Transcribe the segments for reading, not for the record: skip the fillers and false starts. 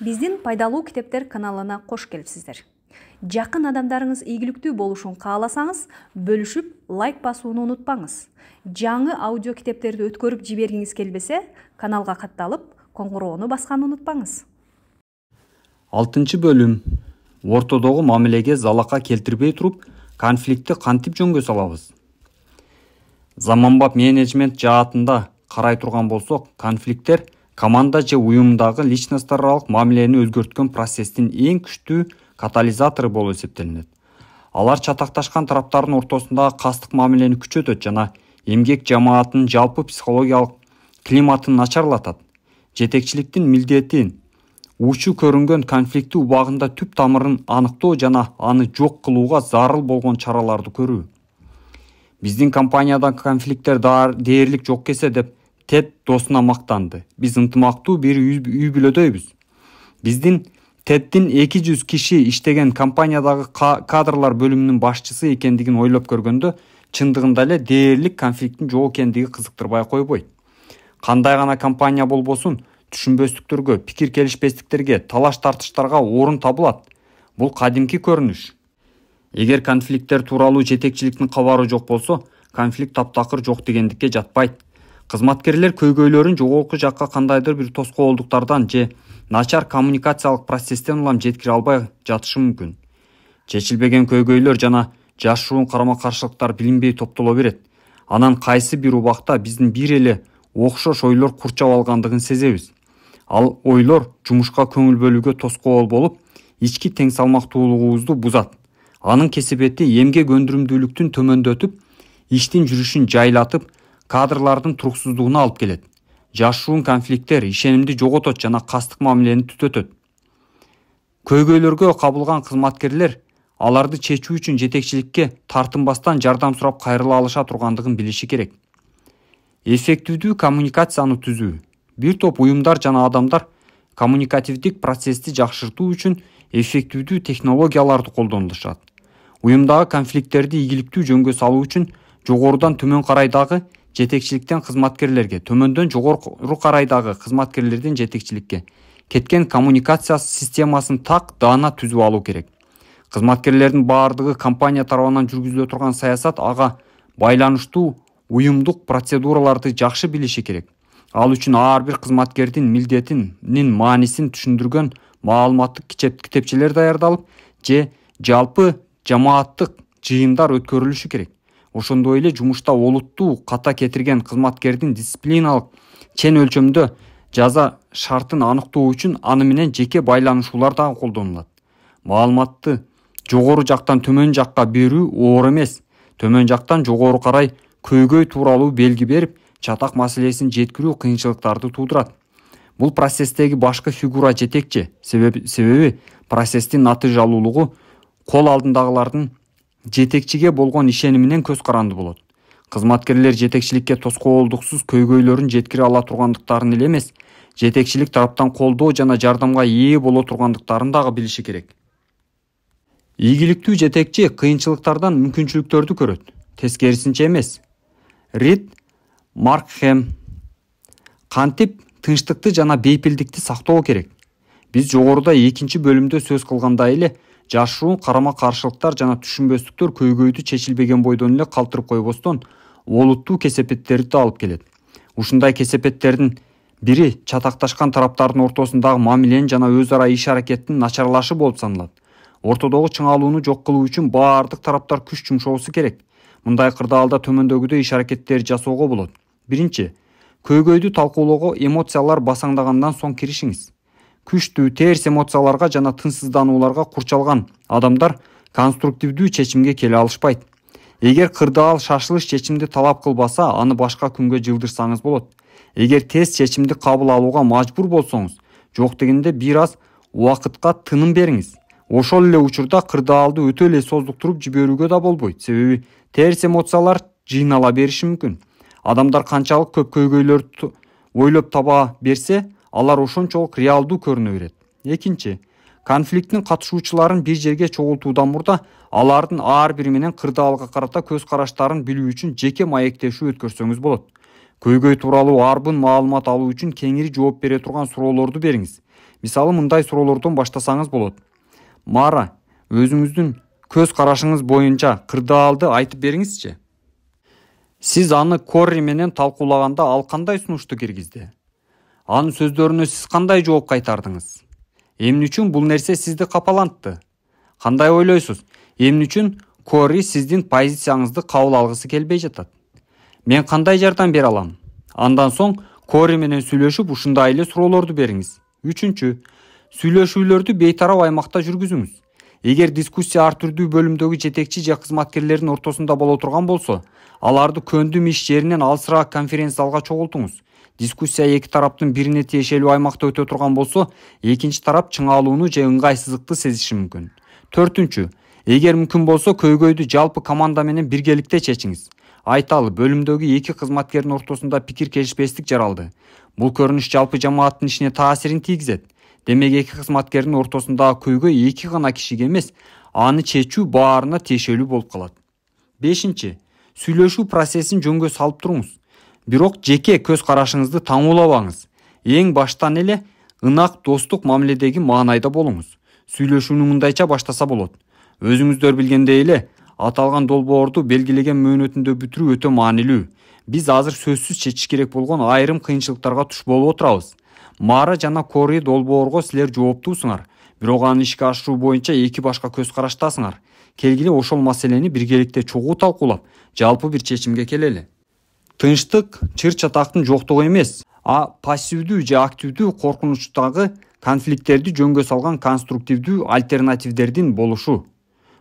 Биздин пайдалуу китептер каналына кош келипсиздер. Жакын адамдарыңыз ийгиликтүү болушун кааласаңыз, бөлүшүп, лайк басууну унутпаңыз. Жаңы аудио китептерди өткөрүп жибергиңиз келбесе, каналга катталып, коңгуроону басканды унутпаңыз. 6 бөлүм. Ортодогу мамилеге залака келтирбей туруп, конфликтти кантип жөнгө салабыз? Заманбап менеджмент жаатында карай турган болсок, конфликттер команда же уюмдагы личностаралык мамилени өзгөрткөн процесстин эң күчтүү катализатору болуп эсептелинет. Алар чатакташкан тараптардын ортосундагы кастык мамилени күчөтөт жана эмгек жамаатынын жалпы психологиялык климатын начарлатат. Жетекчиликтин милдети учу көрүнгөн конфликти убагында түп тамырын аныктоо жана аны жок кылууга зарыл болгон чараларды көрүү. Биздин компанияда конфликттер дээрлик жок кесе деп Тед досуна мактанды. Биз ынтымактуу бир үй бүлөдөйбүз. Биздин Теддин 200 киши иштеген компаниядагы кадрлар бөлүмүнүн башчысы экендигин ойлоп көргөндө, чындыгында эле дээрлик конфликттин жок экендиги кызыктырбай койбойт. Кандай гана компания болбосун, түшүнбөстүктөргө, пикир келишпестиктерге, талаш тартыштарга орун табылат. Бул кадимки көрүнүш. Эгер конфликттер тууралуу жетекчиликтин кабары жок болсо, конфликт таптакыр жок дегендикке жатпайт. Кызматкерлер көйгөйлөрүн жогорку жакка кандайдыр бир тоскоолдуктардан же начар коммуникациялык процесстен улам жеткире албай жатышы мүмкүн. Чечилбеген көйгөйлөр жана жашыруун карама-каршылыктар билинбей топтоло берет. Анан кайсы бир убакта биздин бир эле окшош ойлор курчап алгандыгын сезебиз. Ал ойлор жумушка көңүл бөлүүгө тоскоол болуп, ички тең салмактуулугубузду бузат. Анын кесепети эмгек өндүрүмдүүлүктүн төмөндөтүп, иштин жүрүшүн жайлатып, кадрлардын туруксуздугуна алып келет. Жашыруун конфликттер ишенимди жоготот жана кастык мамилени түтөтөт. Көйгөйлөргө кабылган кызматкерлер аларды чечүү үчүн жетекчиликке тартынбастан жардам сурап кайрыла алыша тургандыгын билиши керек. Эффективдүү коммуникацияны түзүү. Бир топ уюмдар жана адамдар коммуникативдик процессти жакшыртуу үчүн эффективдүү технологияларды колдонушат. Уюмдагы конфликттерди ийгиликтүү жөнгө салуу үчүн жогорудан төмөн карайдагы жетекчиликтен кызматкерлерге, төмөндөн жогору карайдагы кызматкерлерден жетекчиликке кеткен коммуникация системасын так даана түзүп алуу керек. Кызматкерлердин баардыгы компания тарабынан жүргүзүлө турган саясат ага байланыштуу уюмдук процедураларды жакшы билиши керек. Ал үчүн ар бир кызматкердин милдетинин маанисин түшүндүргөн маалыматтык китепчелер даярдалып, же жалпы жамааттык жыйындар өткөрүлүшү керек. Ошондой эле жумушта олуттуу ката кетирген кызматкердин дисциплиналык чен өлчөмдө жаза шартын аныктоо үчүн аны менен жеке байланышуулар дагы колдонулат. Маалыматты жогору жактан төмөн жакка берүү оор эмес. Төмөн жактан жогору карай көйгөй тууралуу белги берип, чатак маселесин жеткирүү кыйынчылыктарды туудурат. Бул процесстеги башкы фигура жетекчи, себеби процесстин натыйжалуулугу кол алдындагылардын жетекчиге болгон ишениминен көз каранды болот. Кызматкерлер жетекчиликке тоскоолдуксуз көйгөйлөрүн жеткире ала тургандыктарын эле эмес, жетекчилик тараптан колдоо жана жардамга ээ боло тургандыктарын дагы билиши керек. Ийгиликтүү жетекчи кыйынчылыктардан мүмкүнчүлүктөрдү көрөт, тескерисинче эмес. Рид Маркхэм кантип тынчтыкты жана бейпилдикти сактоо керек? Биз жогоруда 2 бөлүмдө сөз кылгандай эле, жашыруун карама-каршылыктар жана түшүнбөстүктөр көйгөйдү чечилбеген бойдон эле калтырып койбостон, олуттуу кесепеттерди алып келет. Ушундай кесепеттердин бири чатакташкан тараптардын ортосундагы мамиленин жана өз ара иш аракеттин начарлашы болуп саналат. Ортодогу чыңалууну жок кылуу үчүн баардык тараптар күч жумшоосу керек. Мындай кырдаалда төмөндөгүдөй иш аракеттерди жасоого болот. Биринчи, көйгөйдү талкуулоого эмоциялар басаңдагандан соң киришиңиз. Күчтүү, терс эмоцияларга жана тынчсызданууларга курчалган адамдар конструктивдүү чечимге келе алышпайт. Эгер кырдаал шашылыш чечимди талап кылбаса, аны башка күнгө жылдырсаңыз болот. Эгер тез чечимди кабыл алууга мажбур болсоңуз, жок дегенде бир аз убакытка тыным бериңиз. Ошол эле учурда кырдаалды өтө эле создуктуруп жиберүүгө да болбойт, себеби терс эмоциялар жыйнала бериши мүмкүн. Адамдар канчалык көп көйгөйлөрдү ойлоп таба берсе, алар ошончолук реалдуу көрүнө берет. Экинчи, конфликттин катышуучуларын бир жерге чогултуудан мурда алардын ар бири менен кырдаалга карата көз караштарын билүү үчүн жеке маектешүү өткөрсөңүз болот. Көйгөй тууралуу арбын маалымат алуу үчүн кеңири жооп бере турган суроолорду бериңиз. Мисалы мындай суроолордон баштасаңыз болот. Мара, өзүңүздүн көз карашыңыз боюнча кырдаалды айтып бериңизчи. Сиз аны Корри менен талкуулаганда ал кандай сунушту киргизди? Анын сөздөрүнө сиз кандай жооп кайтардыңыз? Эмне үчүн бул нерсе сизди капалантты? Кандай ойлойсуз? Эмне үчүн Корри сиздин позицияңызды кабыл алгысы келбей жатат? Мен кандай жардам бере алам? Андан соң Корри менен сүйлөшүп ушундай эле суроолорду бериңиз. Үчүнчү, сүйлөшүүлөрдү бейтарап аймакта жүргүзүңүз. Эгер дискуссия ар түрдүү бөлүмдөгү жетекчи же кызматкерлердин ортосунда боло турган болсо, аларды көндүм иш жеринен алысыраак конференц залга чогултуңуз. Дискуссия эки тараптын бирине тиешелүү аймакта өтө турган болсо, экинчи тарап чыңалууну же ыңгайсыздыкты сезиши мүмкүн. Төртүнчү, эгер мүмкүн болсо көйгөйдү жалпы команда менен биргеликте чечиңиз. Айталы, бөлүмдөгү эки кызматкердин ортосунда пикир келишпестик жаралды. Бул көрүнүш жалпы жамааттын ишине таасирин тийгизет. Демек эки кызматкердин ортосундагы көйгөй эки гана кишиге эмес, аны чечүү баарына тиешелүү болуп калат. Бешинчи, сүйлөшүү процессин жөнгө салып туруңуз. Бирок жеке көз карашыңызды таңуулабаңыз. Эң баштан эле ынак достук мамиледеги маанайда болуңуз. Сүйлөшүүнү мындайча баштаса болот. Өзүңүздөр билгендей эле, аталган долбоорду белгилеген мөөнөтүндө бүтүрүү өтө маанилүү. Биз азыр сөзсүз чечиш керек болгон айрым кыйынчылыктарга туш болуп отурабыз. Мара жана Корри долбоорго силер жооптуусуңар, бирок аны ишке ашыруу боюнча эки башка көз караштасыңар. Келгиле ошол маселени биргеликте чогуу талкуулап, жалпы бир чечимге келели. Тынчтык чыр-чатактын жоктугу эмес, пассивдүү же активдүү коркунучтагы конфликттерди жөнгө салган конструктивдүү альтернативдердин болушу.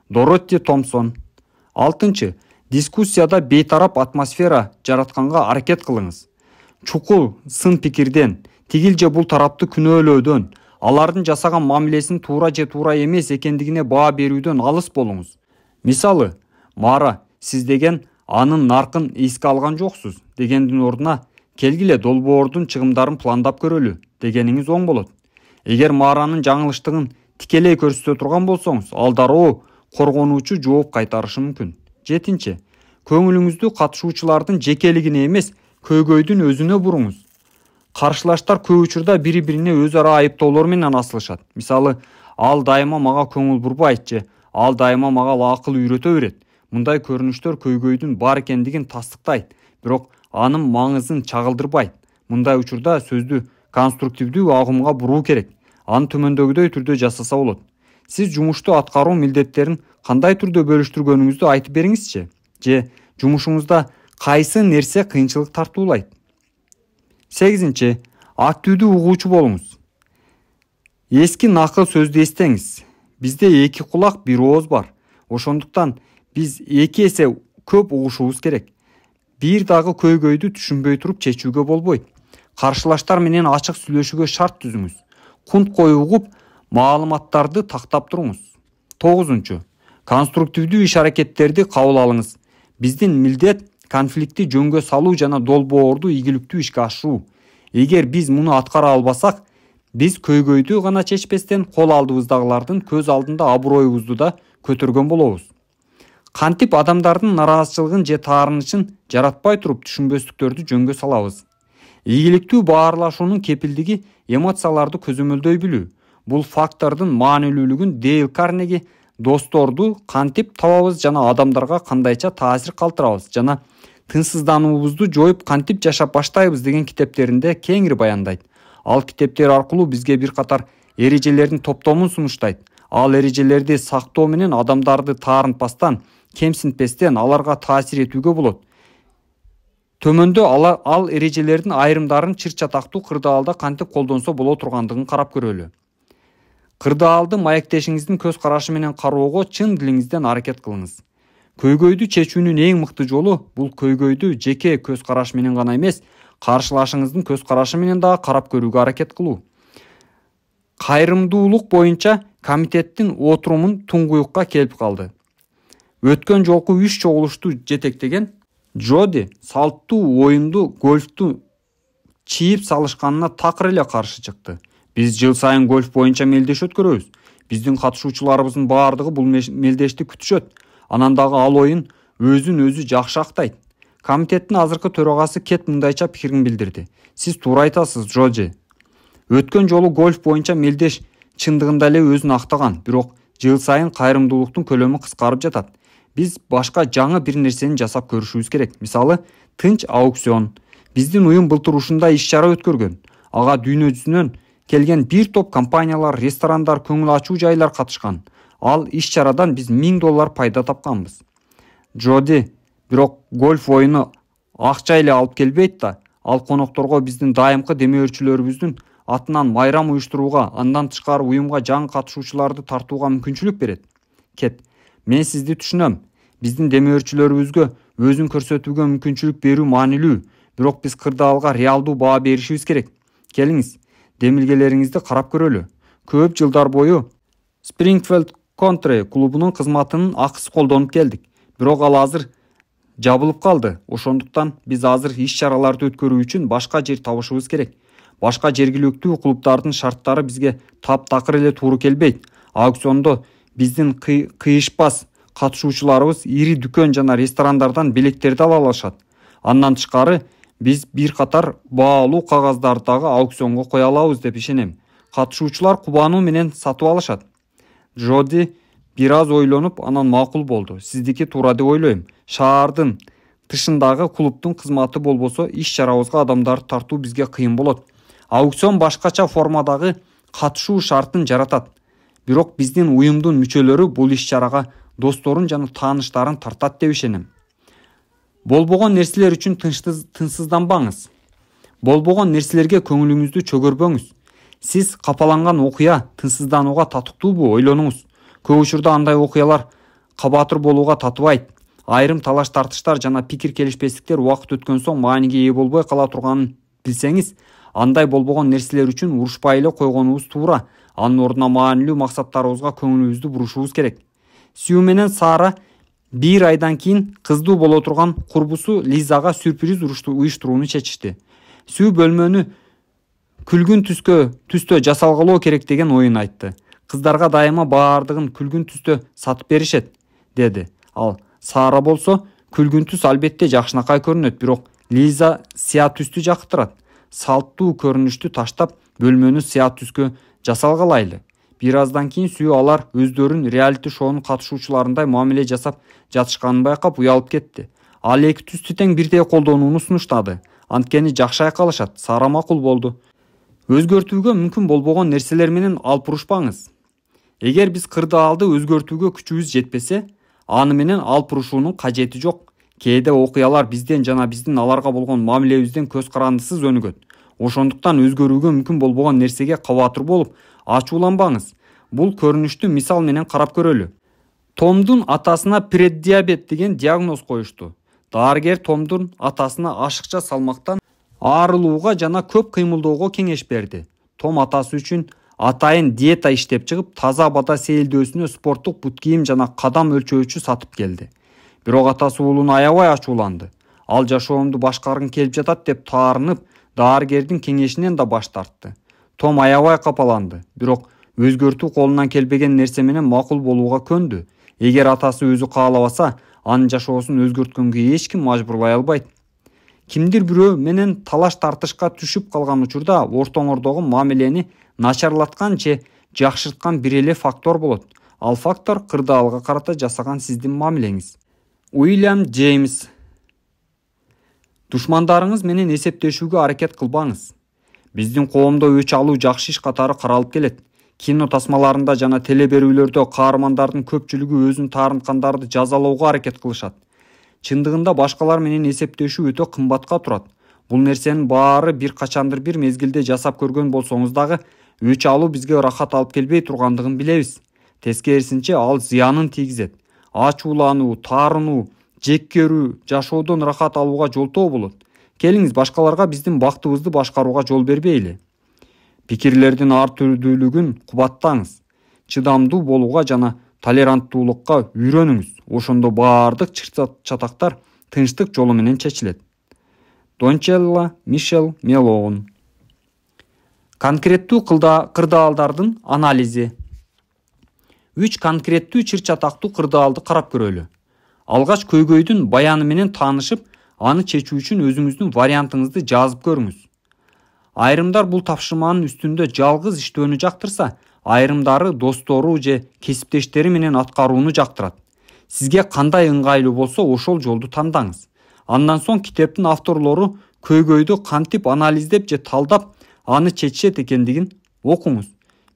Доротти Томпсон. 6. Дискуссияда бейтарап атмосфера жаратканга аракет кылыңыз. Чукул сын пикирден, тигил же бул тарапты күнөөлөөдөн, алардын жасаган мамилесин туура же туура эмес экендигине баа берүүдөн алыс болуңуз. Мисалы, Мара, сиз деген анын наркын эске алган жоксуз дегендин ордуна келгиле долбоордун чыгымдарын пландап көрөлү дегениңиз оң болот. Эгер Маранын жаңылыштыгын тикелей көрсөтө турган болсоңуз, ал дароо коргонуучу жооп кайтарышы мүмкүн. 7. Көңүлүңүздү катышуучулардын жекелигине эмес, көйгөйдүн өзүнө буруңуз. Каршылаштар көп учурда бири-бирине өз ара айыптоолор менен асылышат. Мисалы, ал дайыма мага көңүл бурбайт же ал дайыма мага акыл үйрөтө берет. Мындай көрүнүштөр көйгөйдүн бар экендигин тастыктайт, бирок анын маңызын чагылдырбайт. Мындай учурда сөздү конструктивдүү агымга буруу керек. Аны төмөндөгүдөй түрдө жасаса болот. Сиз жумушту аткаруу милдеттерин кандай түрдө бөлүштүргөнүңүздү айтып бериңизчи? Же жумушуңузда кайсы нерсе кыйынчылык тартуулайт? 8. Активдүү угуучу болуңуз. Эски накыл сөздү эстеңиз. Бизде эки кулак бир ооз бар. Ошондуктан биз эки эсе көп угушубуз керек. Бир дагы көйгөйдү түшүнбөй туруп чечүүгө болбойт. Каршылаштар менен ачык сүйлөшүүгө шарт түзүңүз. Кунт коюп угуп, маалыматтарды тактап туруңуз. 9. Конструктивдүү иш аракеттерди кабыл алыңыз. Биздин милдет конфликтти жөнгө салуу жана долбоорду ийгиликтүү ишке ашыруу. Эгер биз муну аткара албасак, биз көйгөйдү гана чечпестен кол алдыбыздагылардын көз алдында аброюбузду да көтөргөн болобуз. Кантип адамдардын нараазычылыгын же таарынычын жаратпай туруп түшүнбөстүктөрдү жөнгө салабыз. Ийгиликтүү баарлашуунун кепилдиги эмоцияларды көзөмөлдөй билүү. Бул фактордун маанилүүлүгүн Дейл Карнеги досторду кантип табабыз жана адамдарга кандайча таасир калтырабыз жана тынчсыздануубузду жоюп кантип жашап баштайбыз деген китептеринде кеңири баяндайт. Ал китептер аркылуу бизге бир катар эрежелердин топтомун сунуштайт. Ал эрежелерди сактоо менен адамдарды таарынтпастан, кемсинтпестен аларга таасир этүүгө болот. Төмөндө ал эрежелердин айрымдарын чыр-чатактуу кырдаалда кантип колдонсо боло тургандыгын карап көрөлү. Кырдаалды маектешиңиздин көз карашы менен кароого чын дилиңизден аракет кылыңыз. Көйгөйдү чечүүнүн эң мыкты жолу бул көйгөйдү жеке көз караш менен гана эмес, каршылашыңыздын көз карашы менен дагы карап көрүүгө аракет кылуу. Кайрымдуулук боюнча комитеттин отурумун туңгуюкка келип калды. Өткөн жолку 3 чогулушту жетектеген Джоди салттуу оюнду гольфту чийип салышканына такыр эле каршы чыкты. Биз жыл сайын гольф боюнча мелдеш өткөрөбүз. Биздин катышуучуларыбыздын баардыгы бул мелдешти күтүшөт. Анан дагы ал оюн өзүн өзү жакшы актайт. Комитеттин азыркы төрагасы Кет мындайча пикирин билдирди. Сиз туура айтасыз, Джоди. Өткөн жолу гольф боюнча мелдеш чындыгында эле өзүн актаган, бирок жыл сайын кайрымдуулуктун көлөмү кыскарып жатат. Биз башка жаңы бир нерсени жасап көрүшүбүз керек. Мисалы, тынч аукцион. Биздин уюм былтыр ушундай иш-чара өткөргөн. Ага дүйнө жүзүнөн келген бир топ компаниялар, ресторандар, көңүл ачуу жайлар катышкан. Ал иш-чарадан биз $1000 пайда тапканбыз. Джоди, бирок гольф оюну акча эле алып келбейт да, ал конокторго биздин дайымкы демөөрчүлөрүбүздүн атынан майрам уюштурууга, андан тышкары уюмга жаңы катышуучуларды тартууга мүмкүнчүлүк берет. Кет, мен сизди түшүнөм. Биздин демөөрчүлөрүбүзгө өзүн көрсөтүүгө мүмкүнчүлүк берүү маанилүү, бирок биз кырдаалга реалдуу баа беришибиз керек. Келиңиз, демилгелериңизди карап көрөлү. Көп жылдар бою Springfield Country клубунун кызматынын акысы колдонуп келдик. Бирок ал азыр жабылып калды. Ошондуктан биз азыр иш-чараларды өткөрүү үчүн башка жер табышыбыз керек. Башка жергиликтүү клубдардын шарттары бизге таптакыр эле туура келбейт. Аукциондо биздин кыйышпас катышуучуларыбыз ири дүкөн жана ресторандардан билектерди ала алышат. Андан тышкары биз бир катар баалуу кагаздарды дагы аукционго кое алабыз деп ишенем. Катышуучулар кубануу менен сатып алышат. Джоди бир аз ойлонуп, анан макул болду. Сиздики туура деп ойлойм. Шаардын тышындагы клубдун кызматы болбосо, иш-чарабызга адамдарды тартуу бизге кыйын болот. Аукцион башкача формадагы катышуу шартын жаратат. Бирок биздин уюмдун мүчөлөрү бул иш-чарага досторун жана тааныштарын тартат деп ишенем. Болбогон нерселер үчүн тынчсызданбаңыз. Болбогон нерселерге көңүлүңүздү чөгөрбөңүз. Сиз капаланган окуя тынчсызданууга татыктуубу, ойлонуңуз. Көп учурда андай окуялар кабатыр болууга татыбайт. Айрым талаш тартыштар жана пикир келишпестиктер убакыт өткөн соң мааниге ээ болбой кала турганын билсеңиз, андай болбогон нерселер үчүн урушпай эле койгонубуз туура. Анын ордуна маанилүү максаттарыбызга көңүлүбүздү бурушубуз керек. Сью менен Сара бир айдан кийин кыздуу боло турган курбусу Лизага сюрприз уюштурууну чечишти. Сью бөлмөнү күлгүн түстө жасалгалоо керек деген оюн айтты. Кыздарга дайыма баардыгын күлгүн түстө сатып беришет, деди. Ал Сара болсо, күлгүн түс албетте жакшынакай көрүнөт, бирок Лиза сыя түстү жактырат. Салттуу көрүнүштү таштап, бөлмөнү сыя түскө жасалгалайлы. Бир аздан кийин Сью алар өздөрүн реалити шоунун катышуучуларындай мамиле жасап жатышканын байкап уялып кетти. Ал эки түстү тең бирдей колдонууну сунуштады. Анткени жакшы айкалышат. Сара макул болду. Өзгөртүүгө мүмкүн болбогон нерселер менен алып урушпаңыз. Эгер биз кырдаалды өзгөртүүгө күчүбүз жетпесе, аны менен алып урушуунун кажети жок. Кээде окуялар бизден жана биздин аларга болгон мамилебизден көз карандысыз өнүгөт. Ошондуктан өзгөрүүгө мүмкүн болбогон нерсеге кабатыр болуп, ачууланбаңыз. Бул көрүнүштү мисал менен карап көрөлү. Томдун атасына преддиабет деген диагноз коюшту. Дарыгер Томдун атасына ашыкча салмактан арылууга жана көп кыймылдоого кеңеш берди. Том атасы үчүн атайын диета иштеп чыгып, таза абада сейилдөөсүнө спорттук бут кийим жана кадам өлчөөчү сатып келди. Бирок атасы уулуна аябай ачууланды. Ал жашоомду башкаргың келип жатат деп таарынып, дарыгердин кеңешинен да баш тартты. Том аябай капаланды, бирок өзгөртүү колунан келбеген нерсе менен макул болууга көндү. Эгер атасы өзү каалабаса, анын жашоосун өзгөрткөнгө эч ким мажбурлай албайт. Кимдир бирөө менен талаш тартышка түшүп калган учурда ортоңордогу мамилени начарлаткан же жакшырткан бир эле фактор болот. Ал фактор кырдаалга карата жасаган сиздин мамилеңиз. Уильям Джеймс. Душмандарыңыз менен эсептешүүгө аракет кылбаңыз. Биздин коомдо өч алуу жакшы иш катары каралып келет. Кино тасмаларында жана телеберүүлөрдө каармандардын көпчүлүгү өзүн таарынткандарды жазалоого аракет кылышат. Чындыгында башкалар менен эсептешүү өтө кымбатка турат. Бул нерсенин баары бир качандыр бир мезгилде жасап көргөн болсоңуз дагы, өч алуу бизге ырахат алып келбей тургандыгын билебиз. Тескерисинче ал зыянын тийгизет. Ачуулануу, таарынуу, жек көрүү жашоодон ырахат алууга жолтоо болот. Келиңиз, башкаларга биздин бактыбызды башкарууга жол бербейли. Пикирлердин ар түрдүүлүгүн кубаттаңыз. Чыдамдуу болууга жана толеранттуулукка үйрөнүңүз. Ошондо баардык чатактар тынчтык жолу менен чечилет. Дончелла Мишел Мелоун. Конкреттүү кырдаалдардын анализи. 3 конкреттүү чыр-чатактуу кырдаалды карап көрөлү. Алгач көйгөйдүн баяны менен таанышып, аны чечүү үчүн өзүңүздүн вариантыңызды жазып көрүңүз. Айрымдар бул тапшырманын үстүндө жалгыз иштөөнү жактырса, айрымдары достору же кесиптештери менен аткарууну жактырат. Сизге кандай ыңгайлуу болсо ошол жолду тандаңыз. Андан соң китептин авторлору көйгөйдү кантип анализдеп же талдап аны чечишет экендигин окуңуз.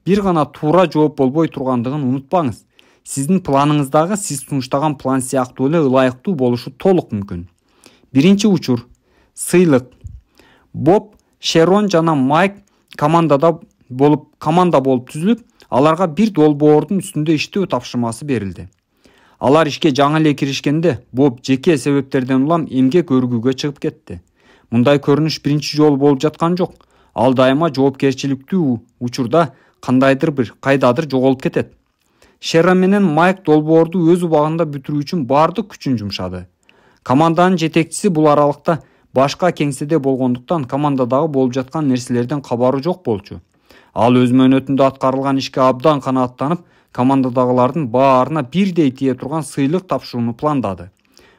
Бир гана туура жооп болбой тургандыгын унутпаңыз. Сиздин планыңыздагы сиз сунуштаган план сыяктуу эле ылайыктуу болушу толук мүмкүн. Биринчи учур. Сыйлык. Боб, Шерон жана Майк команда болуп түзүлүп, аларга бир долбоордун үстүндө иштөө тапшырмасы берилди. Алар ишке жаңы эле киришкенде Боб жеке себептерден улам эмгек өргүүгө чыгып кетти. Мындай көрүнүш биринчи жолу болуп жаткан жок. Ал дайыма жоопкерчиликтүү учурда кайдадыр жоголуп кетет. Шерон менен Майк долбоорду өз убагында бүтүрүү үчүн бардык күчүн жумшады. Команданын жетекчиси бул аралыкта башка кеңседе болгондуктан командадагы болуп жаткан нерселерден кабары жок болчу. Ал өз мөөнөтүндө аткарылган ишке абдан канааттанып, командадагылардын баарына бирдей тие турган сыйлык тапшырууну пландады.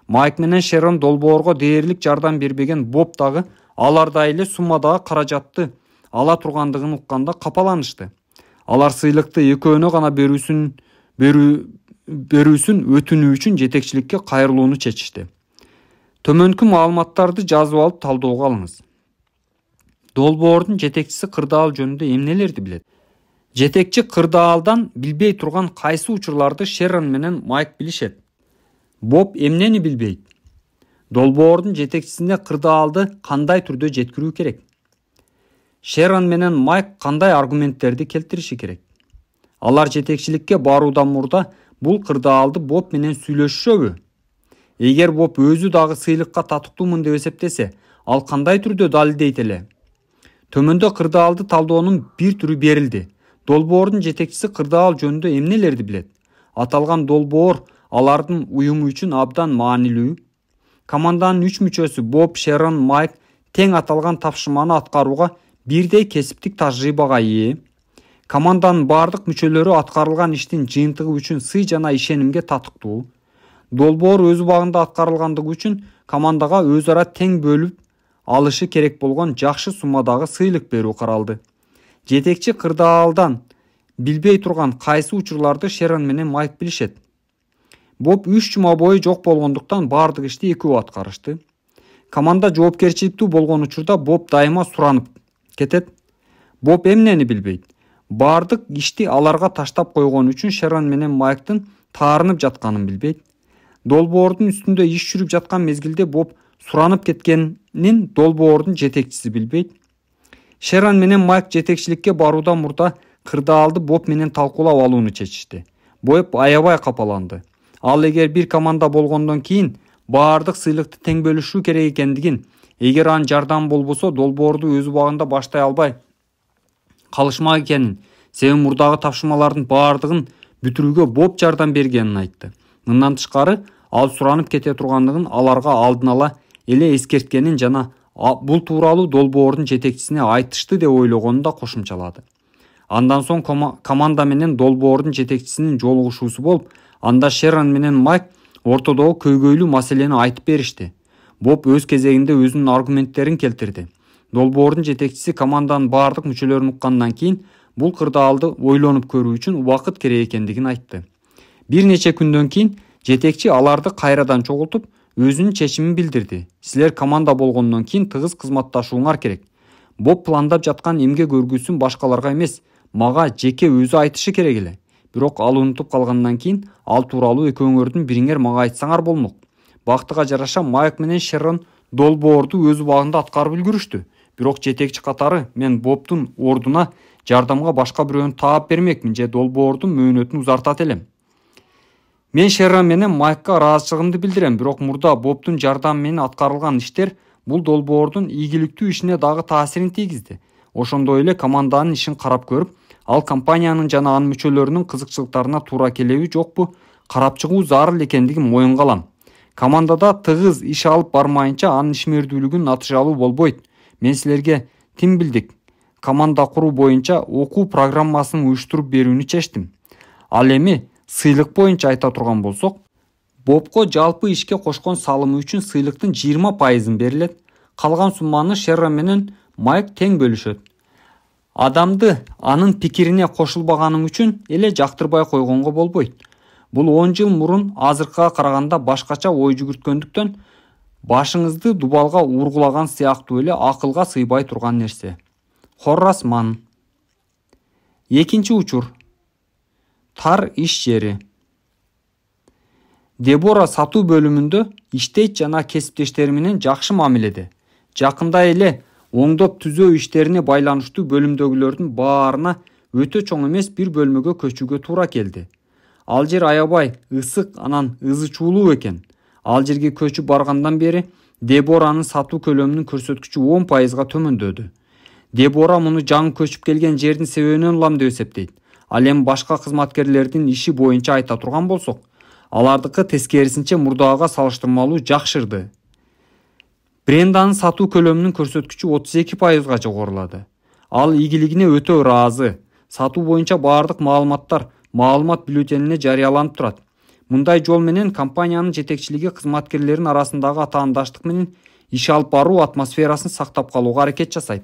Майк менен Шерон долбоорго дээрлик жардам бербеген Боб дагы алардай эле суммадагы каражатты ала тургандыгын укканда капаланышты. Алар сыйлыкты экөөнө гана берүүсүн өтүнүү үчүн жетекчиликке кайрылууну чечишти. Төмөнкү маалыматтарды жазып алып талdoого алыңыз. Долбоордун жетекчиси кырдаал жөнүндө эмнелерди билет? Жетекчи кырдаалдан билбей турган кайсы учурларды Шерон менен Майк билишет? Боб эмнени билбейт? Долбоордун жетекчисине кырдаалды кандай түрдө жеткирүү керек? Шерон менен Майк кандай аргументтерди келтириши керек? Алар жетекчиликке баруудан мурда бул кырдаалды Боб менен сүйлөшүшөбү? Эгер Боб өзү дагы сыйлыкка татыктуумун деп эсептесе, ал кандай түрдө далилдейт эле? Төмөндө кырдаалды талдоонун бир түрү берилди. Долбоордун жетекчиси кырдаал жөнүндө эмнелерди билет? Аталган долбоор алардын уюму үчүн абдан маанилүү. Команданын 3 мүчөсү Боб, Шерон, Майк тең аталган тапшырманы аткарууга бирдей кесиптик тажрыйбага ээ. Команданын бардык мүчөлөрү аткарылган иштин жыйынтыгы үчүн сый жана ишенимге татыктуу. Долбоор өз убагында аткарылгандыгы үчүн командага өз ара тең бөлүп алышы керек болгон жакшы суммадагы сыйлык берүү каралды. Жетекчи кырдаалдан билбей турган кайсы учурларды Шерон менен Майк билишет? Боб 3 жума бою жок болгондуктан бардык ишти экөө аткарышты. Команда жоопкерчиликтүү болгон учурда Боб дайыма суранып кетет. Боб эмнени билбейт? Бардык ишти аларга таштап койгон үчүн Шерон менен Майктын таарынып жатканын билбейт. Долбоордун үстүндө иш жүрүп жаткан мезгилде Боб суранып кеткенин долбоордун жетекчиси билбейт. Шерон менен Майк жетекчиликке баруудан мурда кырдаалды Боб менен талкуулап алууну чечишти. Боб аябай капаланды. Ал эгер бир команда болгондон кийин бардык сыйлыкты тең бөлүшүү керек экендигин, эгер анын жардамы болбосо долбоорду өз убагында баштай албай калышмак экенин, себеби мурдагы тапшырмалардын бардыгын бүтүрүүгө Боб жардам бергенин айтты. Мындан тышкары, ал суранып кете тургандыгын аларга алдын ала эле эскерткенин жана бул тууралуу долбоордун жетекчисине айтышты деп ойлогонун да кошумчалады. Андан соң команда менен долбоордун жетекчисинин жолугушуусу болуп, анда Шерон менен Майк ортодогу көйгөйлүү маселени айтып беришти. Боб өз кезегинде өзүнүн аргументтерин келтирди. Долбоордун жетекчиси команданын бардык мүчөлөрүн уккандан кийин бул кырдаалды ойлонуп көрүү үчүн убакыт керек экендигин айтты. Бир нече күндөн кийин жетекчи аларды кайрадан чогултуп, өзүнүн чечимин билдирди. Силер команда болгондон кийин тыгыз кызматташууңар керек. Боб пландап жаткан эмгек өргүүсүн башкаларга эмес, мага жеке өзү айтышы керек эле. Бирок ал унутуп калгандан кийин ал тууралуу экөөңөрдүн бириңер мага айтсаңар болмок. Бактыга жараша Майк менен Шерон долбоорду өз убагында аткарып үлгүрүштү. Бирок жетекчи катары мен Бобдун ордуна жардамга башка бирөөнү таап бермекмин же долбоордун мөөнөтүн узартат элем. Мен Шерон менен Майкка ыраазычылыгымды билдирем, бирок мурда Бобдун жардамы менен аткарылган иштер бул долбоордун ийгиликтүү ишине дагы таасирин тийгизди. Ошондой эле команданын ишин карап көрүп, ал компаниянын жана анын мүчөлөрүнүн кызыкчылыктарына туура келеби жокпу карап чыгуу зарыл экендигин моюнга алам. Командада тыгыз иш алып бармайынча анын ишмердүүлүгүн натыйжалуу болбойт. Мен силерге тим билдик команда куруу боюнча окуу программасын уюштуруп берүүнү чечтим. Ал эми сыйлык боюнча айта турган болсок, Бобко жалпы ишке кошкон салымы үчүн сыйлыктын 20% берилет. Калган сумманы Шерон менен Майк тең бөлүшөт. Адамды анын пикирине кошулбаганың үчүн эле жактырбай койгонго болбойт. Бул 10 жыл мурун азыркыга караганда башкача ой жүгүрткөндүктөн башыңызды дубалга ургулаган сыяктуу эле акылга сыйбай турган нерсе. Хоррас Манн. Экинчи учур. Тар иш жери. Дебора сатуу бөлүмүндө иштейт жана кесиптештери менен жакшы мамиледе. Жакында эле оңдоп түзөө иштерине байланыштуу бөлүмдөгүлөрдүн баарына өтө чоң эмес бир бөлмөгө көчүүгө туура келди. Ал жер аябай ысык, анан ызы чуулуу экен. Ал жерге көчүп баргандан бери Деборанын сатуу көлөмүнүн көрсөткүчү 10%га төмөндөдү. Дебора муну жаңы көчүп келген жердин себебинен улам деп эсептейт. Ал эми башка кызматкерлердин иши боюнча айта турган болсок, алардыкы тескерисинче мурдагыга салыштырмалуу жакшырды. Бренданын сатуу көлөмүнүн көрсөткүчү 32%га жогорулады. Ал ийгилигине өтө ыраазы. Сатуу боюнча баардык маалыматтар маалымат бюллетенине жарыяланып турат. Мындай жол менен компаниянын жетекчилиги кызматкерлердин арасындагы атаандаштык менен иш алып баруу атмосферасын сактап калууга аракет жасайт.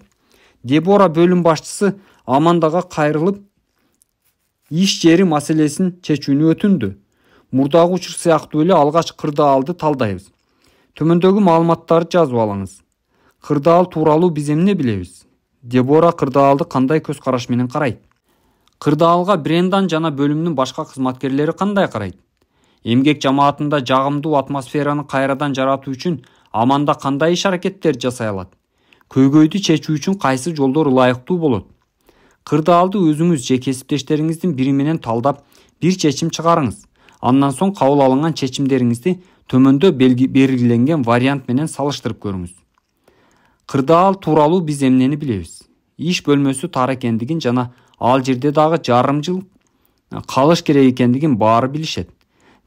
Дебора бөлүм башчысы Амандага кайрылып, иш жери маселесин чечүүнү өтүндү. Мурдагы учур сыяктуу эле алгач кырдаалды талдайбыз. Төмөндөгү маалыматтарды жазып алыңыз. Кырдаал тууралуу биз эмне билебиз? Дебора кырдаалды кандай көз караш менен карайт? Кырдаалга Брендан жана бөлүмдүн башка кызматкерлери кандай карайт? Эмгек жамаатында жагымдуу атмосфераны кайрадан жаратуу үчүн Аманда кандай иш аракеттерди жасай алат? Көйгөйдү чечүү үчүн кайсы жолдор ылайыктуу болот? Кырдаалды өзүңүз же кесиптештериңиздин бири менен талдап, бир чечим чыгарыңыз. Андан соң кабыл алынган чечимдериңизди төмөндө белгиленген вариант менен салыштырып көрүңүз. Кырдаал тууралуу биз эмнени билебиз? Иш бөлмөсү тар экендигин жана ал жерде дагы жарым жыл калыш керек экендигин баары билишет.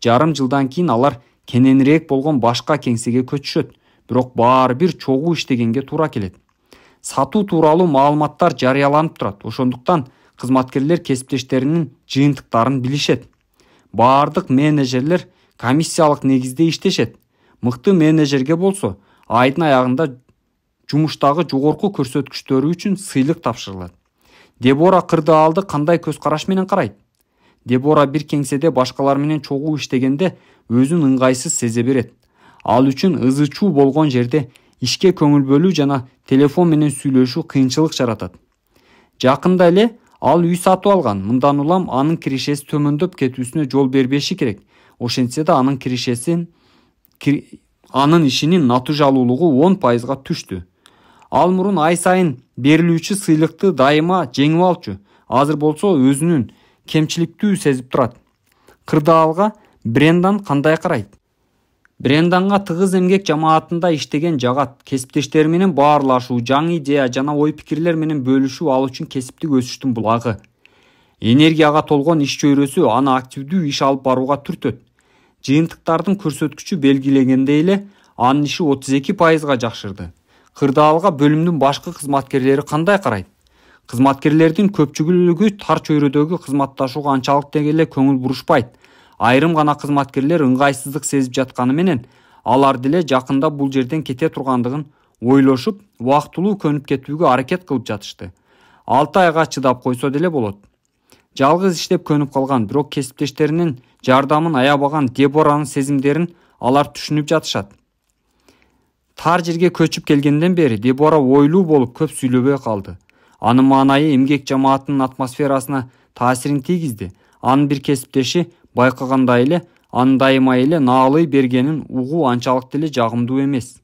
Жарым жылдан кийин алар кененирээк болгон башка кеңсеге көчүшөт, бирок баары бир чогуу иштегенге туура келет. Сатуу тууралуу маалыматтар жарыяланып турат. Ошондуктан кызматкерлер кесиптештеринин жыйынтыктарын билишет. Баардык менеджерлер комиссиялык негизде иштешет. Мыкты менеджерге болсо, айдын аягында жумуштагы жогорку көрсөткүчтөрү үчүн сыйлык тапшырылат. Дебора кырдаалды кандай көз караш менен карайт? Дебора бир кеңседе башкалар менен чогуу иштегенде өзүн ыңгайсыз сезе берет. Ал үчүн ызы чуу болгон жерде ишке көңүл бөлүү жана телефон менен сүйлөшүү кыйынчылык жаратат. Жакында эле ал үй сатып алган. Мындан улам анын киришеси төмөндөп кетүүсүнө жол бербеши керек. Ошентсе да анын ишинин натыйжалуулугу 10%га түштү. Ал мурун ай сайын берилүүчү сыйлыкты дайыма жеңип алчу. Азыр болсо өзүнүн кемчиликтүү сезип турат. Кырдаалга Брендан кандай карайт? Бренданга тыгыз эмгек жамаатында иштеген жагат. Кесиптештери менен баарлашуу, жаңы идея жана ой пикирлер менен бөлүшүү ал үчүн кесиптик өсүштүн булагы. Энергияга толгон иш чөйрөсү аны активдүү иш алып барууга түртөт. Жыйынтыктардын көрсөткүчү белгилегендей эле анын иши 32%га жакшырды. Кырдаалга бөлүмдүн башкы кызматкерлери кандай карайт? Кызматкерлердин көпчүлүгү тар чөйрөдөгү кызматташууга анчалык эле көңүл бурушпайт. Айрым гана кызматкерлер ыңгайсыздык сезип жатканы менен алар деле жакында бул жерден кете тургандыгын ойлошуп, убактылуу көнүп кетүүгө аракет кылып жатышты. 6 айга чыдап койсо деле болот. Жалгыз иштеп көнүп калган, бирок кесиптештеринин жардамын аябаган Деборанын сезимдерин алар түшүнүп жатышат. Тар жерге көчүп келгенден бери Дебора ойлуу болуп көп сүйлөбөй калды. Анын маанайы эмгек жамаатынын атмосферасына таасирин тийгизди. Анын бир кесиптеши байкагандай эле анын дайыма эле наалый бергенин угуу анчалык деле жагымдуу эмес.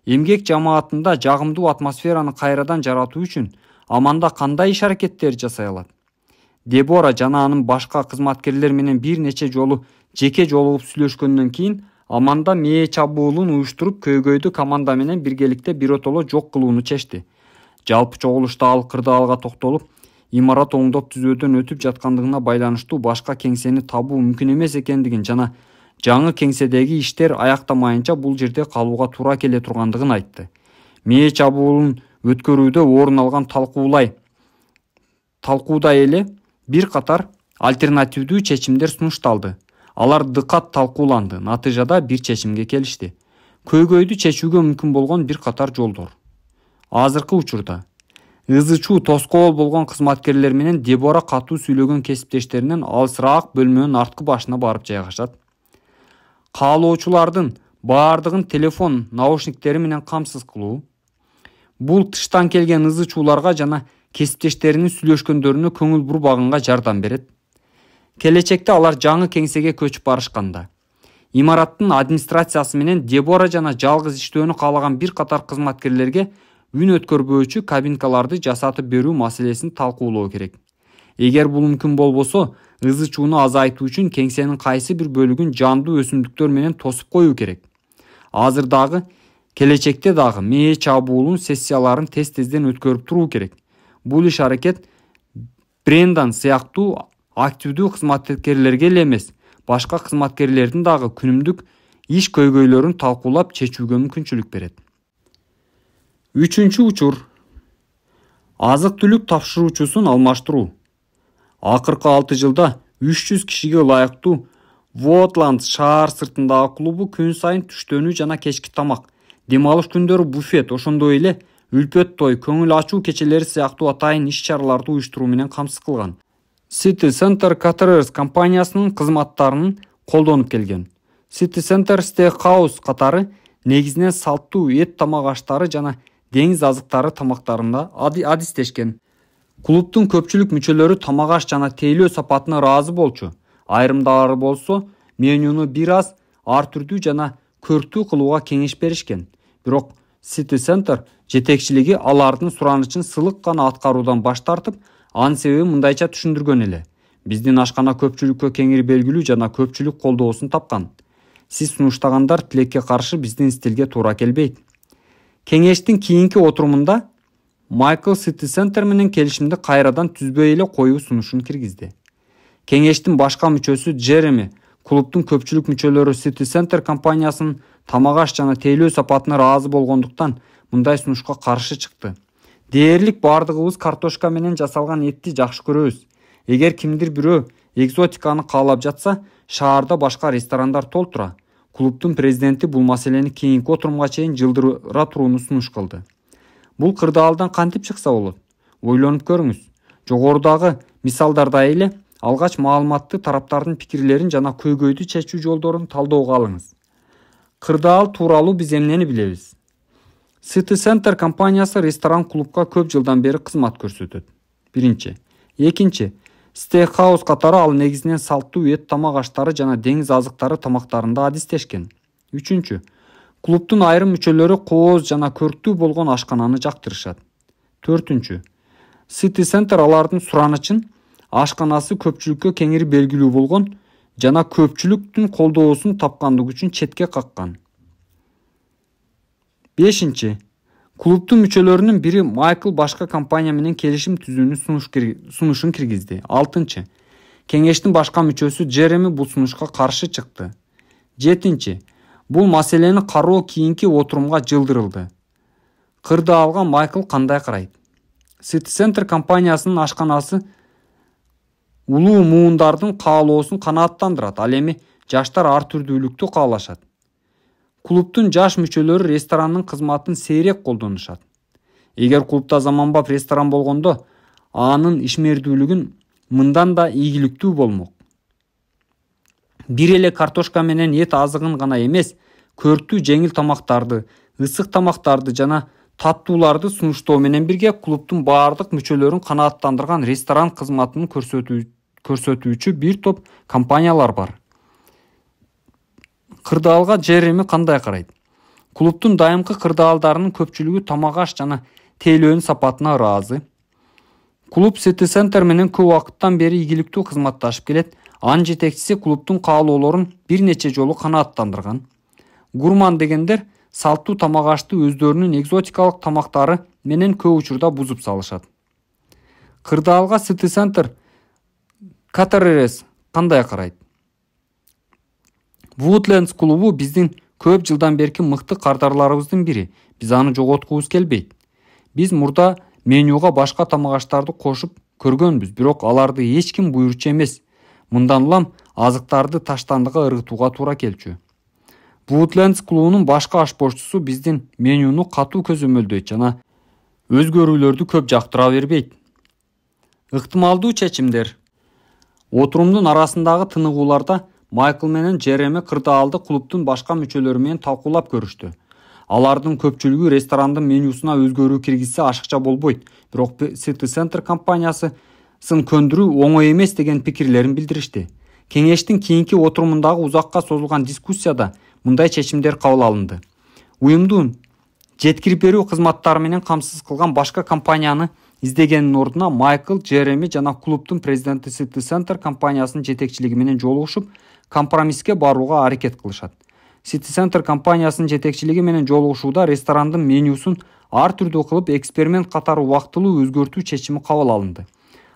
Эмгек жамаатында жагымдуу атмосфераны кайрадан жаратуу үчүн Аманда кандай иш аракеттерди жасай алат? Дебора жана анын башка кызматкерлер менен бир нече жолу жеке жолугуп сүйлөшкөндөн кийин Аманда мээ чабуулун уюштуруп көйгөйдү команда менен биргеликте биротоло жок кылууну чечти. Жалпы чогулушта ал кырдаалга токтолуп, имарат оңдоп түзөөдөн өтүп жаткандыгына байланыштуу башка кеңсени табуу мүмкүн эмес экендигин жана жаңы кеңседеги иштер аяктамайынча бул жерде калууга туура келе тургандыгын айтты. Мээ чабуулун өткөрүүдө орун алган талкууда эле бир катар альтернативдүү чечимдер сунушталды. Алар дыкат талкууланды. Натыйжада бир чечимге келишти. Көйгөйдү чечүүгө мүмкүн болгон бир катар жолдор. Азыркы учурда ызы чуу тоскоол болгон кызматкерлер менен Дебора катуу сүйлөгөн кесиптештеринен алысыраак бөлмөнүн арткы башына барып жайгашат. Каалоочулардын баардыгын телефон наушниктери менен камсыз кылуу. Бул тыштан келген ызы чууларга жана кесиптештеринин сүйлөшкөндөрүнө көңүл бурбаганга жардам берет. Келечекте алар жаңы кеңсеге көчүп барышканда имараттын администрациясы менен Дебора жана жалгыз иштөөнү каалаган бир катар кызматкерлерге үн өткөрбөөчү кабинкаларды жасатып берүү маселесин талкуулоо керек. Эгер бул мүмкүн болбосо, ызы чууну азайтуу үчүн кеңсенин кайсы бир бөлүгүн жандуу өсүмдүктөр менен тосуп коюу керек. Азыр дагы, келечекте дагы мээ чабуулун сессияларын тез-тезден өткөрүп туруу керек. Бул иш аракет Брендан сыяктуу активдүү кызматкерлерге эле эмес, башка кызматкерлердин дагы күнүмдүк иш көйгөйлөрүн талкуулап чечүүгө мүмкүнчүлүк берет. Үчүнчү учур. Азык-түлүк тапшыруучусун алмаштыруу. Акыркы 6 жылда 300 кишиге ылайыктуу Вотландс шаар сыртындагы клубу күн сайын түштөнүү жана кечки тамак, дем алыш күндөрү буфет, ошондой эле үлпөт той, көңүл ачуу кечелери сыяктуу атайын иш-чараларды уюштуруу менен камсыз кылган. City Center Caterers компаниясынын кызматтарын колдонуп келген. City Center Steakhouse катары негизинен салттуу эт тамак аштары жана деңиз азыктары тамактарында адистешкен. Клубтун көпчүлүк мүчөлөрү тамак аш жана тейлөө сапатына ыраазы болчу. Айрымдары болсо менюну бир аз ар түрдүү жана көрктүү кылууга кеңеш беришкен. Бирок City Center жетекчилиги алардын суранычын сылык гана аткаруудан баш тартып, анын себеби мындайча түшүндүргөн эле. Биздин ашкана көпчүлүккө кеңири белгилүү жана көпчүлүк колдоосун тапкан. Сиз сунуштагандар тилекке каршы биздин стилге туура келбейт. Кеңештин кийинки отурумунда Майкл City Center менен келишимди кайрадан түзбөй эле коюу сунушун киргизди. Кеңештин башка мүчөсү Джереми клубтун көпчүлүк мүчөлөрү City Center компаниясынын тамак аш жана тейлөө сапатына ыраазы болгондуктан мындай сунушка каршы чыкты. Дээрлик бардыгыбыз картошка менен жасалган этти жакшы көрөбүз. Эгер кимдир бирөө экзотиканы каалап жатса, шаарда башка ресторандар толтура. Клубтун президенти бул маселени кийинки отурумга чейин жылдыра турууну сунуш кылды. Бул кырдаалдан кантип чыкса болот? Ойлонуп көрүңүз. Жогорудагы мисалдардай эле алгач маалыматты тараптардын пикирлерин жана көйгөйдү чечүү жолдорун талоого алыңыз. Кырдаал тууралуу биз эмнени билебиз? City Center компаниясы ресторан-клубка көп жылдан бери кызмат көрсөтөт. Биринчи. Экинчи. Steakhouse катары ал негизинен салттуу эт тамак аштары жана деңиз азыктары тамактарында адистешкен. Үчүнчү. Клубтун айрым мүчөлөрү кооз жана көрктүү болгон ашкананы жактырышат. Төртүнчү. City Center алардын суранычын ашканасы көпчүлүккө кеңири белгилүү болгон жана көпчүлүктүн колдоосун тапкандыгы үчүн четке каккан. Бешинчи. Клубтун мүчөлөрүнүн бири Майкл башка компания менен келишим түзүүнү сунушун киргизди. Алтынчы. Кеңештин башка мүчөсү Джереми бул сунушка каршы чыкты. Жетинчи. Бул маселени кароо кийинки отурумга жылдырылды. Кырдаалга Майкл кандай карайт? City Center компаниясынын ашканасы улуу муундардын каалоосун канааттандырат. Ал эми жаштар ар түрдүүлүктү каалашат. Клубтун жаш мүчөлөрү ресторанның кызматын сейрек колдонушат. Эгер клубда заманбап ресторан болгондо, анын ишмердүүлүгүн мындан да ийгиликтүү болмок. Бир эле картошка менен эт азыгын гана эмес, көрктүү жеңил тамактарды, ысык тамактарды жана таттууларды сунуштоо менен бирге клубтун баардык мүчөлөрүн канааттандырган ресторан кызматын көрсөтүүчү бир топ компаниялар бар. Кырдаалга Джереми кандай карайт? Клубтун дайымкы кырдаалдарынын көпчүлүгү тамак аш жана тейлөөнүн сапатына ыраазы. Клуб City Center менен көп убакыттан бери ийгиликтүү кызматташып келет. Анын жетекчиси клубтун каалоолорун бир нече жолу канааттандырган. Гурман дегендер салттуу тамак ашты өздөрүнүн экзотикалык тамактары менен көп учурда бузуп салышат. Кырдаалга City Center Caterers кандай карайт? Woodlands клубу биздин көп жылдан берки мыкты кардарларыбыздын бири. Биз аны жоготкубуз келбейт. Биз мурда менюга башка тамак аштарды кошуп көргөнбүз, бирок аларды эч ким буйручу эмес. Мындан улам азыктарды таштандыга ыргытууга туура келчү. Woodlands клубунун башка ашпозчусу биздин менюну катуу көзөмөлдөйт жана өзгөрүүлөрдү көп жактыра бербейт. Ыктымалдуу чечимдер. Отурумдун арасындагы тыныгууларда Майкл менен Джереми кырдаалды клубдун башка мүчөлөрү менен талкуулап көрүштү. Алардын көпчүлүгү ресторандын менюсуна өзгөрүү киргизсе ашыкча болбойт, бирок City Center компаниясын көндүрүү оңой эмес деген пикирлерин билдиришти. Кеңештин кийинки отурумундагы узакка созулган дискуссияда мындай чечимдер кабыл алынды. Уюмдун жеткирип берүү кызматтары менен камсыз кылган башка компанияны издегенин ордуна Майкл, Джереми жана клубдун президенти City Center компаниясынын жетекчилиги менен жолугушуп, компромисске барууга аракет кылышат. City Center компаниясынын жетекчилиги менен жолугушууда ресторандын менюсун ар түрдүү кылып эксперимент катары убактылуу өзгөртүү чечими кабыл алынды.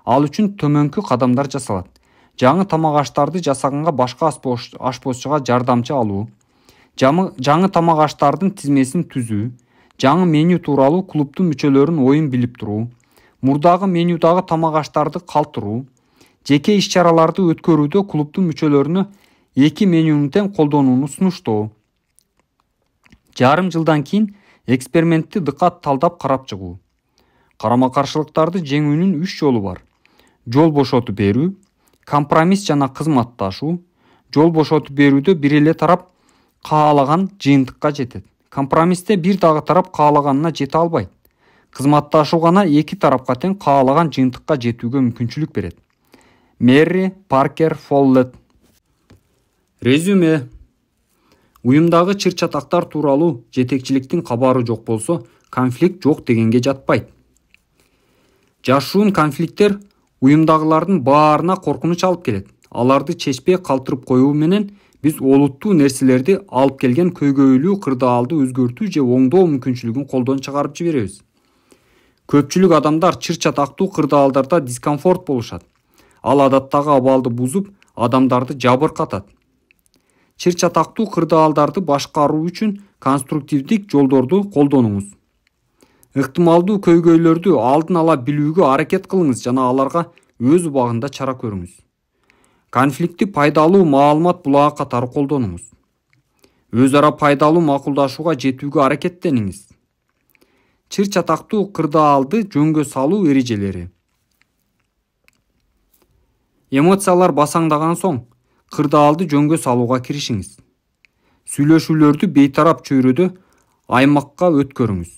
Ал үчүн төмөнкү кадамдар жасалат. Жаңы тамак аштарды жасаганга башка ашпозчуга жардамчы алуу, жаңы тамак аштардын тизмесин түзүү, жаңы меню тууралуу клубдун мүчөлөрүнүн оюн билип туруу, мурдагы менюдагы тамак аштарды калтыруу, жеке иш-чараларды өткөрүүдө клубдун мүчөлөрүнө эки менюнун тең колдонууну сунуштоо. Жарым жылдан кийин экспериментти дыкат талдап карап чыгуу. Карама-каршылыктарды жеңүүнүн 3 жолу бар. Жол бошотуп берүү, компромисс жана кызматташуу. Жол бошотуп берүүдө бир эле тарап каалаган жыйынтыкка жетет. Компромиссте бир дагы тарап каалаганына жете албайт. Кызматташуу гана эки тарапка тең каалаган жыйынтыкка жетүүгө мүмкүнчүлүк берет. Мерри Паркер Фоллет. Резюме. Уюмдагы чыр-чатактар тууралуу жетекчиликтин кабары жок болсо, конфликт жок дегенге жатпайт. Жашуун конфликттер уюмдагылардын баарына коркунуч алып келет. Аларды чечпей калтырып коюу менен биз олуттуу нерселерди алып келген көйгөйлүү кырдаалды өзгөртүү же оңдоо мүмкүнчүлүгүн колдон чыгарып жиберебиз. Көпчүлүк адамдар чыр-чатактуу кырдаалдарда дискомфорт болушат. Ал адаттагы абалды бузуп, адамдарды жабыркатат. Чыр-чатактуу кырдаалдарды башкаруу үчүн конструктивдик жолдорду колдонуңуз. Ыктымалдуу көйгөйлөрдү алдын ала билүүгө аракет кылыңыз жана аларга өз убагында чара көрүңүз. Конфликтти пайдалуу маалымат булагы катары колдонуңуз. Өз ара пайдалуу макулдашууга жетүүгө аракеттениңиз. Чыр-чатактуу кырдаалды жөнгө салуу эрежелери. Эмоциялар басаңдаган соң, кырдаалды жөнгө салууга киришиңиз. Сүйлөшүүлөрдү бейтарап чөйрөдө аймакка өткөрүңүз.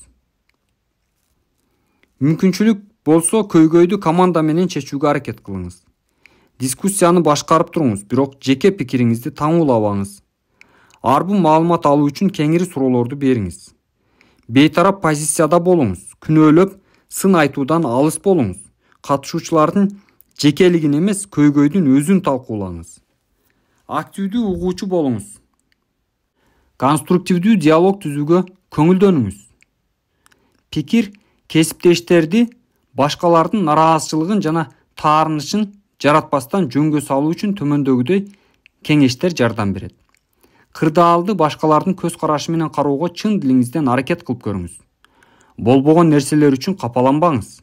Мүмкүнчүлүк болсо көйгөйдү команда менен чечүүгө аракет кылыңыз. Дискуссияны башкарып туруңуз, бирок жеке пикириңизди таңуулабаңыз. Арбы маалымат алуу үчүн кеңири суроолорду бериңиз. Бейтарап позицияда болуңуз, күнөөлөп, сын айтуудан алыс болуңуз. Катышуучулардын жекелигин эмес, көйгөйдүн өзүн талкуулаңыз. Активдүү угуучу болуңуз. Конструктивдүү диалог түзүүгө көңүлдөнүңүз. Пикир кесиптештерди башкалардын нараазычылыгын жана таарынычын жаратпастан жөнгө салуу үчүн төмөндөгүдөй кеңештер жардам берет. Кырдаалды башкалардын көз карашы менен кароого чын дилиңизден аракет кылып көрүңүз. Болбогон нерселер үчүн капаланбаңыз.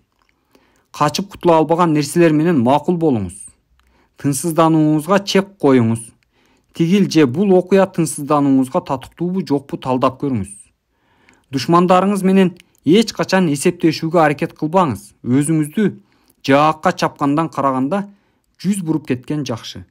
Качып кутула албаган нерселер менен макул болуңуз. Тынчсызданууңузга чек коюңуз. Тигил же бул окуя тынчсызданууңузга татыктуубу жокпу талдап көрүңүз. Душмандарыңыз менен эч качан эсептешүүгө аракет кылбаңыз. Өзүңүздү жаакка чапкандан караганда 100 буруп кеткен жакшы.